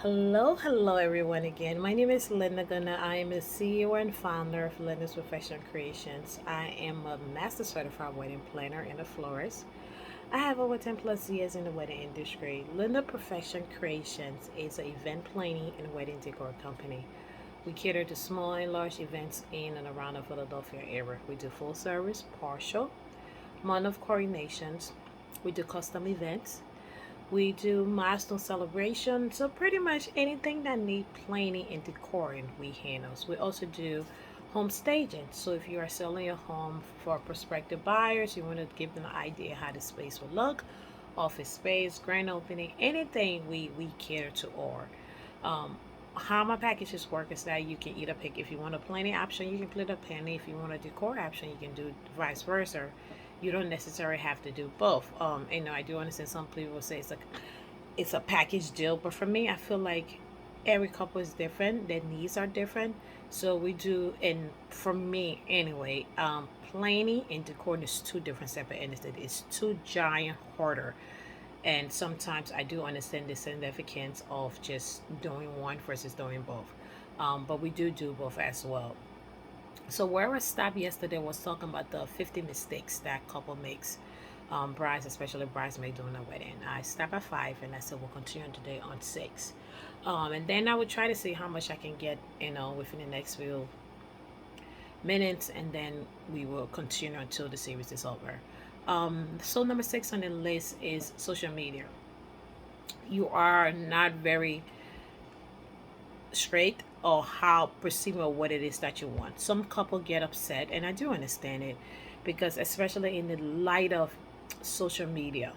Hello everyone again. My name is Linda Gunner. I am the CEO and founder of Linda's Professional Creations. I am a master certified wedding planner and a florist. I have over 10 plus years in the wedding industry. Linda Perfection Creations is an event planning and wedding decor company. We cater to small and large events in and around the Philadelphia area. We do full service, partial, month of coordinations. We do custom events. We do milestone celebrations, so pretty much anything that need planning and decoring we handle. We also do home staging. So if you are selling a home for prospective buyers, you want to give them an idea how the space will look, office space, grand opening, anything we cater to all. Um, how my packages work is that you can either pick if you want a planning option, you can put a planning. If you want a decor option, you can do vice versa. You don't necessarily have to do both. I do understand some people say it's a package deal, but for me, I feel like every couple is different. Their needs are different, so we do. And for me, anyway, planning and decor is two different separate entities. It's two giant harder, and sometimes I do understand the significance of just doing one versus doing both. But we do both as well. So where I stopped yesterday was talking about the 50 mistakes that couple makes, brides, especially bridesmaid during a wedding. I stopped at five, and I said we'll continue today on six, and then I would try to see how much I can get, within the next few minutes, and then we will continue until the series is over. So number six on the list is social media. You are not very straight or how perceiving of what it is that you want. Some couple get upset, and I do understand it because, especially in the light of social media,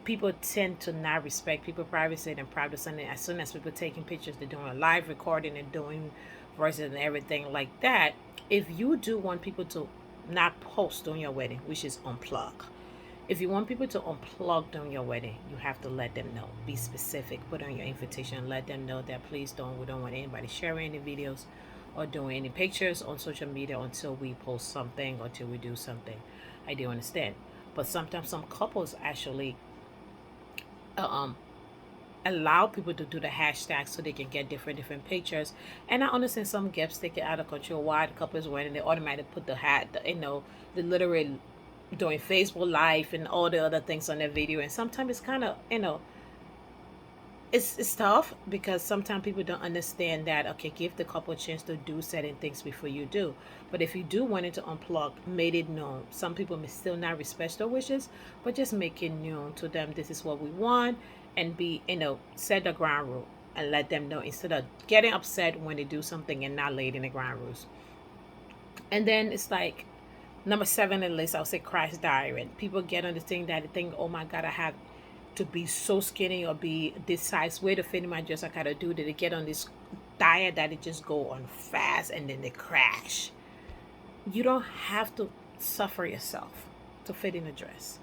people tend to not respect people privacy and privacy. And as soon as people taking pictures, they're doing a live recording and doing versus and everything like that. If you do want people to not post during your wedding, which is unplug, if you want people to unplug during your wedding, you have to let them know. Be specific. Put on your invitation. Let them know that please don't. We don't want anybody sharing any videos or doing any pictures on social media until we post something or until we do something. I do understand, but sometimes some couples actually uh, um allow people to do the hashtag so they can get different pictures. And I understand some gifts take it out of control. Why the couples wedding they automatically put the hat, the literally doing Facebook Live and all the other things on their video. And sometimes it's kind of, it's tough because sometimes people don't understand that, okay, give the couple a chance to do certain things before you do. But if you do want it to unplug, made it known. Some people may still not respect their wishes, but just make it known to them this is what we want, and be, set the ground rule and let them know instead of getting upset when they do something and not laying in the ground rules. And then it's like number seven on the list, I would say crash diet. People get on the thing that they think, oh my God, I have to be so skinny or be this size way to fit in my dress. I gotta do that. They get on this diet that they just go on fast and then they crash. You don't have to suffer yourself to fit in a dress.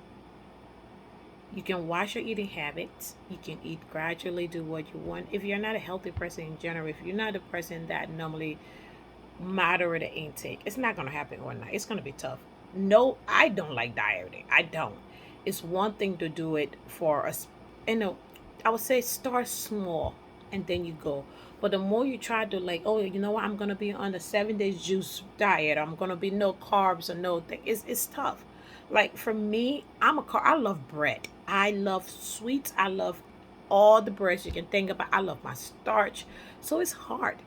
You can watch your eating habits. You can eat gradually, do what you want. If you're not a healthy person in general, if you're not a person that normally moderate intake, it's not going to happen overnight. It's going to be tough. No, I don't like dieting. I don't. It's one thing to do it for us. I would say start small and then you go. But the more you try to, like, oh, you know what, I'm going to be on a 7 days juice diet. I'm going to be no carbs or no thing. It's tough. Like for me, I love bread. I love sweets. I love all the breads you can think about. I love my starch. So it's hard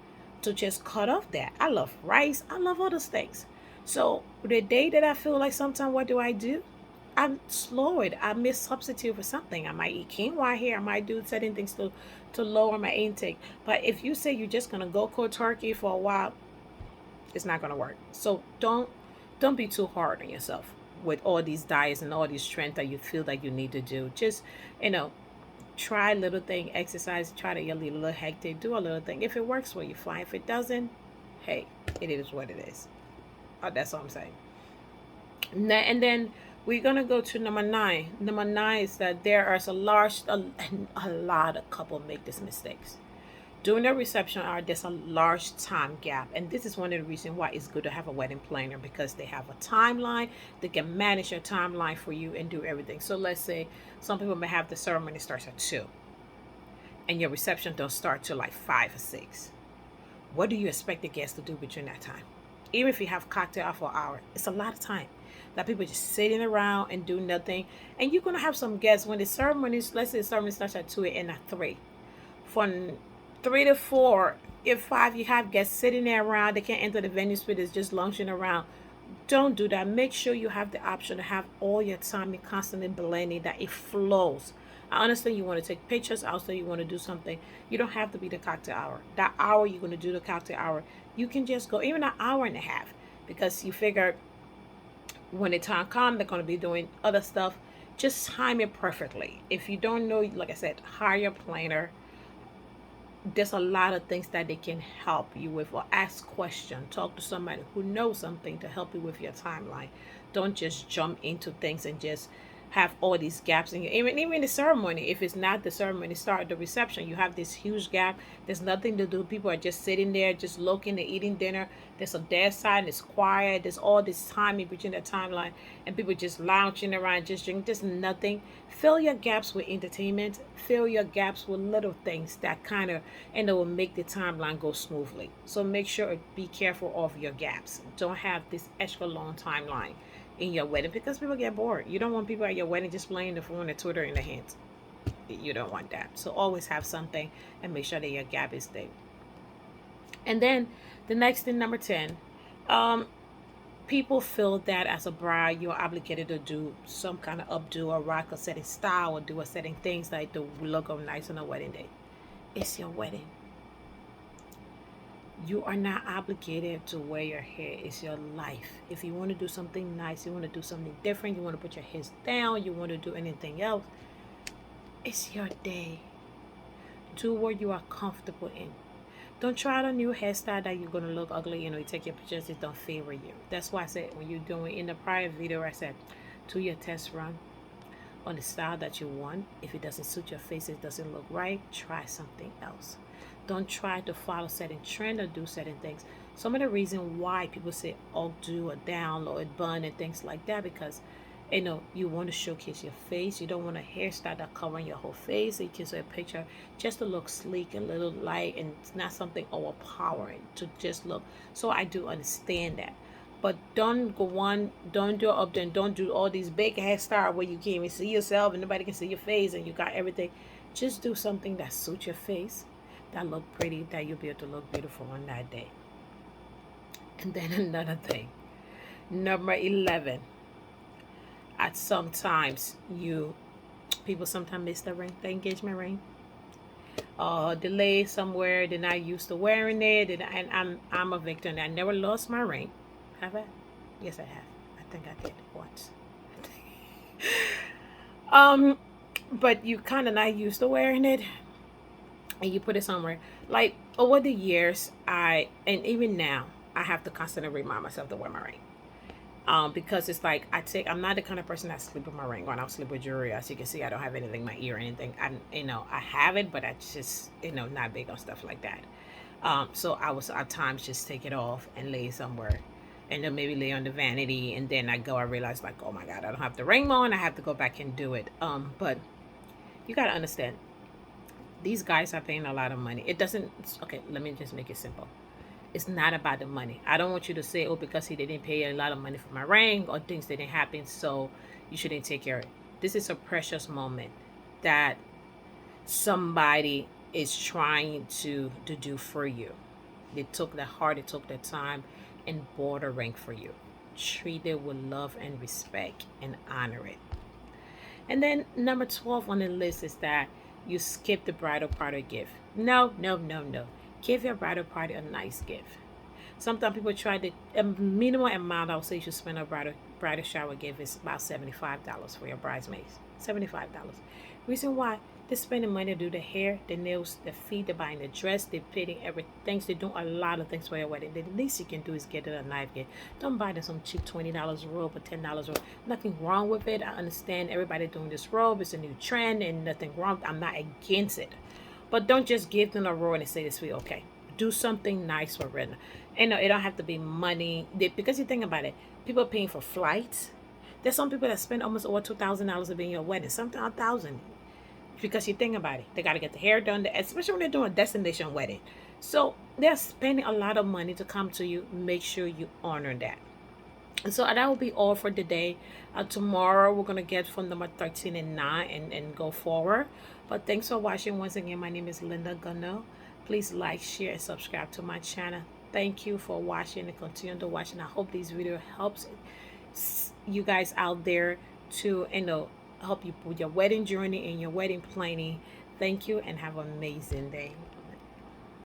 to just cut off that. I love rice. I love all those things. So the day that I feel like sometimes, what do? I slow it. I may substitute for something. I might eat quinoa here. I might do certain things to lower my intake. But if you say you're just gonna go cold turkey for a while, it's not gonna work. So don't be too hard on yourself with all these diets and all these strength that you feel that you need to do. Just you know, try a little thing, exercise, try to get a little hectic, do a little thing. If it works for you, fine. If it doesn't, hey, it is what it is. That's all I'm saying. And then we're gonna go to number nine. Number nine is that there are a lot of couple make these mistakes. During the reception hour, there's a large time gap. And this is one of the reasons why it's good to have a wedding planner because they have a timeline. They can manage your timeline for you and do everything. So let's say some people may have the ceremony starts at 2. and your reception don't start till like 5 or 6. What do you expect the guests to do between that time? Even if you have cocktail for an hour, it's a lot of time that people just sitting around and do nothing. And you're gonna have some guests when the ceremonies, let's say the ceremony starts at 2 and at 3. From 3 to 4, if 5, you have guests sitting there around, they can't enter the venue space, it's just lounging around. Don't do that. Make sure you have the option to have all your time and constantly blending that it flows. I understand you want to take pictures. I understand you want to do something. You don't have to be the cocktail hour. That hour you're going to do the cocktail hour, you can just go even an hour and a half, because you figure when the time comes, they're going to be doing other stuff. Just time it perfectly. If you don't know, like I said, hire a planner. There's a lot of things that they can help you with, or ask questions. Talk to somebody who knows something to help you with your timeline. Don't just jump into things and just have all these gaps in your, even the ceremony. If it's not the ceremony start, the reception, you have this huge gap. There's nothing to do. People are just sitting there, just looking, they're eating dinner. There's a dead side, it's quiet. There's all this time in between the timeline, and people just lounging around, just drinking, just nothing. Fill your gaps with entertainment. Fill your gaps with little things that kind of, and it will make the timeline go smoothly. So make sure, be careful of your gaps. Don't have this extra long timeline in your wedding, because people get bored. You don't want people at your wedding just playing the phone and Twitter in their hands. You don't want that. So always have something, and make sure that your gap is there. And then the next thing, number 10, people feel that as a bride you're obligated to do some kind of updo or rock a certain style, or do a certain things like to look nice on a wedding day. It's your wedding. You are not obligated to wear your hair. It's your life. If you want to do something nice, you want to do something different, you want to put your hairs down, you want to do anything else, it's your day. Do what you are comfortable in. Don't try out a new hairstyle that you're going to look ugly. You take your pictures, it don't favor you. That's why I said, when you're doing, in the prior video, I said, do your test run on the style that you want. If it doesn't suit your face, it doesn't look right, try something else. Don't try to follow certain trend or do certain things. Some of the reason why people say updo or down or bun and things like that, because you want to showcase your face. You don't want a hairstyle that covering your whole face. You can say a picture just to look sleek, a little light, and it's not something overpowering to just look. So I do understand that. But don't go on, don't do up there, don't do all these big hairstyle where you can't even see yourself and nobody can see your face and you got everything. Just do something that suits your face, that look pretty, that you'll be able to look beautiful on that day. And then another thing, number 11. At sometimes people sometimes miss the engagement ring. Delay somewhere, they're not used to wearing it, and I'm a victim. I never lost my ring. Have I? Yes, I have. I think I did once. But you kind of not used to wearing it, and you put it somewhere. Like over the years, and even now, I have to constantly remind myself to wear my ring. Because it's like I'm not the kind of person that sleep with my ring on. I'll sleep with jewelry. As you can see, I don't have anything in my ear or anything. I have it, but I just not big on stuff like that. So I was at times just take it off and lay it somewhere, and then maybe lay on the vanity, and then I realize like, oh my God, I don't have the ring on. I have to go back and do it. But you gotta understand, these guys are paying a lot of money. It doesn't. Okay, let me just make it simple. It's not about the money. I don't want you to say, oh, because he didn't pay a lot of money for my ring, or things didn't happen, so you shouldn't take care of it. This is a precious moment that somebody is trying to do for you. They took the heart, they took the time, and bought a ring for you. Treat it with love and respect and honor it. And then number 12 on the list is that you skip the bridal party gift. No. Give your bridal party a nice gift. Sometimes people try a minimum amount I would say you should spend a bridal shower gift is about $75 for your bridesmaids. $75. Reason why? They're spending money to do the hair, the nails, the feet, they're buying the dress, they're fitting everything. They're doing a lot of things for your wedding. The least you can do is get it a nice gift. Don't buy them some cheap $20 robe or $10 robe. Nothing wrong with it. I understand everybody doing this robe. It's a new trend and nothing wrong. I'm not against it. But don't just give them a robe and say this will be okay. Do something nice for it. It don't have to be money. Because you think about it, people are paying for flights. There's some people that spend almost over $2,000 to be in your wedding. Something $1,000. Because you think about it, they got to get the hair done, especially when they're doing a destination wedding. So they're spending a lot of money to come to you. Make sure you honor that. And so that will be all for today. Tomorrow we're gonna get from number 13 and 9 and go forward. But thanks for watching once again. My name is Linda Gano. Please like, share, and subscribe to my channel. Thank you for watching and continue to watch. And I hope this video helps you guys out there to help you with your wedding journey and your wedding planning. Thank you and have an amazing day.